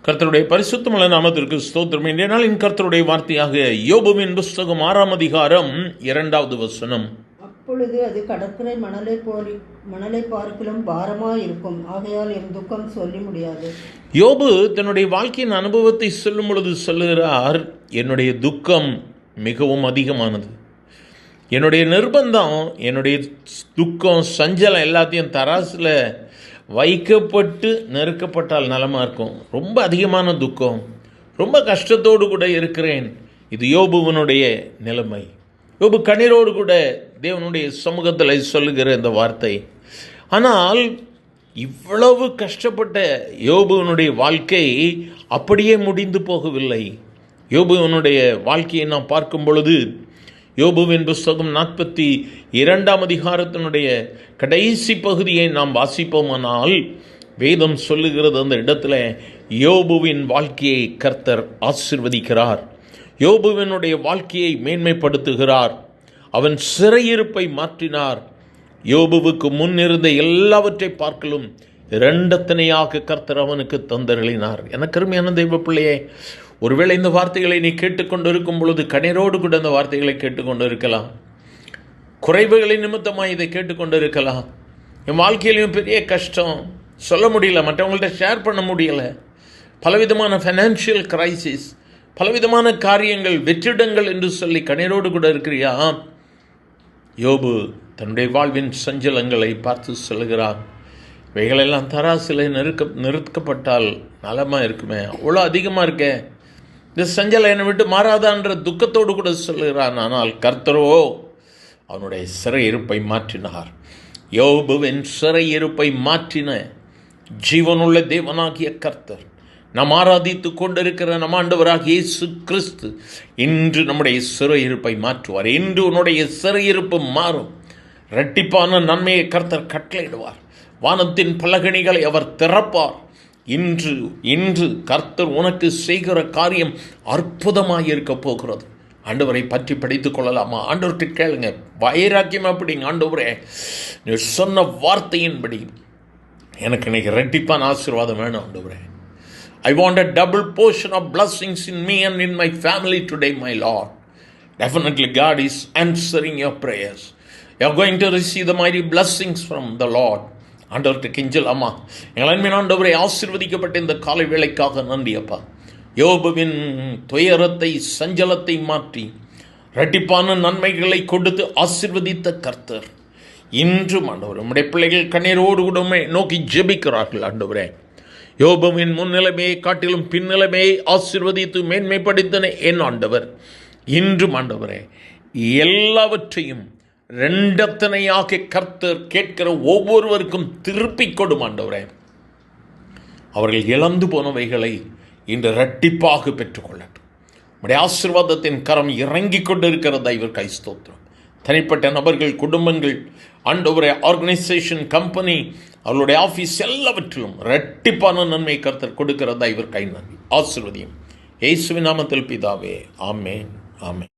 கர்த்தருடைய பரிசுத்தமுள்ள நாமத்திற்கு ஸ்தோத்திரம். இன்றைய நாளின் கர்த்தருடைய வார்த்தையாக யோபுவின் புஸ்தகம் 6ஆம் அதிகாரம் 2வது வசனம். அப்பொழுது அது கடற்கரை மணலை பார்க்கிலும் பாரமாய் இருக்கும், ஆகையால் என் துக்கம் சொல்லி முடியாது. யோபு தன்னுடைய வாழ்க்கையின் அனுபவத்தை சொல்லும் பொழுது சொல்லுகிறார், என்னுடைய துக்கம் மிகவும் அதிகமானது, என்னுடைய நிர்பந்தம், என்னுடைய துக்கம், சஞ்சலம் எல்லாத்தையும் தராசில் வைக்கப்பட்டு நெருக்கப்பட்டால் நலமாக இருக்கும். ரொம்ப அதிகமான துக்கம், ரொம்ப கஷ்டத்தோடு கூட இருக்கிறேன். இது யோபுவனுடைய நிலைமை. யோபு கண்ணீரோடு கூட தேவனுடைய சமூகத்தில் சொல்லுகிற இந்த வார்த்தை. ஆனால் இவ்வளவு கஷ்டப்பட்ட யோபுவனுடைய வாழ்க்கை அப்படியே முடிந்து போகவில்லை. யோபுவனுடைய வாழ்க்கையை நாம் பார்க்கும் பொழுது யோபுவின் புஸ்தகம் 42ஆம் அதிகாரத்தினுடைய கடைசி பகுதியை நாம் வாசிப்போமானால் வேதம் சொல்லுகிறது, அந்த இடத்துல யோபுவின் வாழ்க்கையை கர்த்தர் ஆசீர்வதிக்கிறார். யோபுவினுடைய வாழ்க்கையை மேன்மைப்படுத்துகிறார். அவன் சிறையிருப்பை மாற்றினார். யோபுவுக்கு முன்னிருந்த எல்லாவற்றை பார்க்கலும் இரண்டத்தனையாக கர்த்தர் அவனுக்கு தந்தருளினார். எனக்கு அருமையான தெய்வ பிள்ளையே, ஒருவேளை இந்த வார்த்தைகளை நீ கேட்டுக்கொண்டு இருக்கும் பொழுது கண்ணீரோடு கூட இந்த வார்த்தைகளை கேட்டுக்கொண்டு இருக்கலாம். குறைவுகளின் நிமித்தமாக இதை கேட்டுக்கொண்டு இருக்கலாம். என் வாழ்க்கையிலையும் பெரிய கஷ்டம், சொல்ல முடியல, மற்றவங்கள்ட்ட ஷேர் பண்ண முடியலை, பலவிதமான ஃபைனான்ஷியல் கிரைசிஸ், பலவிதமான காரியங்கள், வெற்றிடங்கள் என்று சொல்லி கண்ணீரோடு கூட இருக்கிறியா? யோபு தன்னுடைய வாழ்வின் சஞ்சலங்களை பார்த்து சொல்லுகிறான், இவைகளெல்லாம் தராசில் நிறுத்தப்பட்டால் நலமாக இருக்குமே, அவ்வளோ அதிகமாக இருக்கே, இந்த சஞ்சலம் என்னை விட்டு மாறாதான்ற துக்கத்தோடு கூட சொல்லுகிறான். ஆனால் கர்த்தரோ அவனுடைய சிறையிருப்பை மாற்றினார். யோபுவின் சிறையிருப்பை மாற்றின ஜீவனுள்ள தேவனாகிய கர்த்தர், நாம் ஆராதித்து கொண்டிருக்கிற நம் ஆண்டவராகிய இயேசு கிறிஸ்து இன்று நம்முடைய சிறையிருப்பை மாற்றுவார். இன்று உன்னுடைய சிறையிருப்பு மாறும். இரட்டிப்பான நன்மையை கர்த்தர் கட்டளையிடுவார். வானத்தின் பலகணிகளை அவர் திறப்பார். இன்று கர்த்தர் உனக்கு செய்கிற காரியம் அற்புதமாக இருக்க போகிறது. ஆண்டவரை பற்றி படித்துக் கொள்ளலாமா? ஆண்டவர்கிட்ட கேளுங்க, வைராக்கியம் அப்படிங்க. ஆண்டவரே, நீ சொன்ன வார்த்தையின்படி எனக்கு இன்னைக்கு இரட்டிப்பான ஆசீர்வாதம் வேணும். ஆண்டவரே, I want a double portion of blessings in me and in my family today, my Lord. Definitely God is answering your prayers. You are going to receive the mighty blessings from the Lord. ஆண்டவர்கிட்ட கெஞ்சலாமா? எங்கள் அன்பின் ஆண்டவரை, ஆசீர்வதிக்கப்பட்ட இந்த காலை வேளைக்காக நன்றி அப்பா. யோபுவின் துயரத்தை, சஞ்சலத்தை மாற்றி இரட்டிப்பான நன்மைகளை கொடுத்து ஆசீர்வதித்த கர்த்தர் இன்றும் ஆண்டவர் நம்முடைய பிள்ளைகள் கண்ணீரோடு கூட நோக்கி ஜெபிக்கிறார்கள். ஆண்டவரே, யோபுவின் முன்னிலைமையை காட்டிலும் பின்னிலைமையை ஆசீர்வதித்து மேன்மைப்படுத்தின என் ஆண்டவர், இன்றும் ஆண்டவரே எல்லாவற்றையும் இரண்டத்தனையாக கர்த்தர் கேட்கிற ஒவ்வொருவருக்கும் திருப்பிக் கொடும். ஆண்டவரே, அவர்கள் இழந்து போனவைகளை இன்று இரட்டிப்பாக பெற்றுக்கொள்ளட்டும். உடைய ஆசீர்வாதத்தின் கரம் இறங்கி கொண்டிருக்கிறதா இவர் கை ஸ்தோத்திரம். தனிப்பட்ட நபர்கள், குடும்பங்கள், ஆண்டவரே, ஆர்கனைசேஷன், கம்பெனி, அவருடைய ஆஃபீஸ் எல்லாவற்றிலும் இரட்டிப்பான நன்மை கர்த்தர் கொடுக்கிறதா இவர் கை நன்றி. ஆசீர்வதியும் இயேசுவின் நாமத்தில் பிதாவே, ஆமேன், ஆமேன்.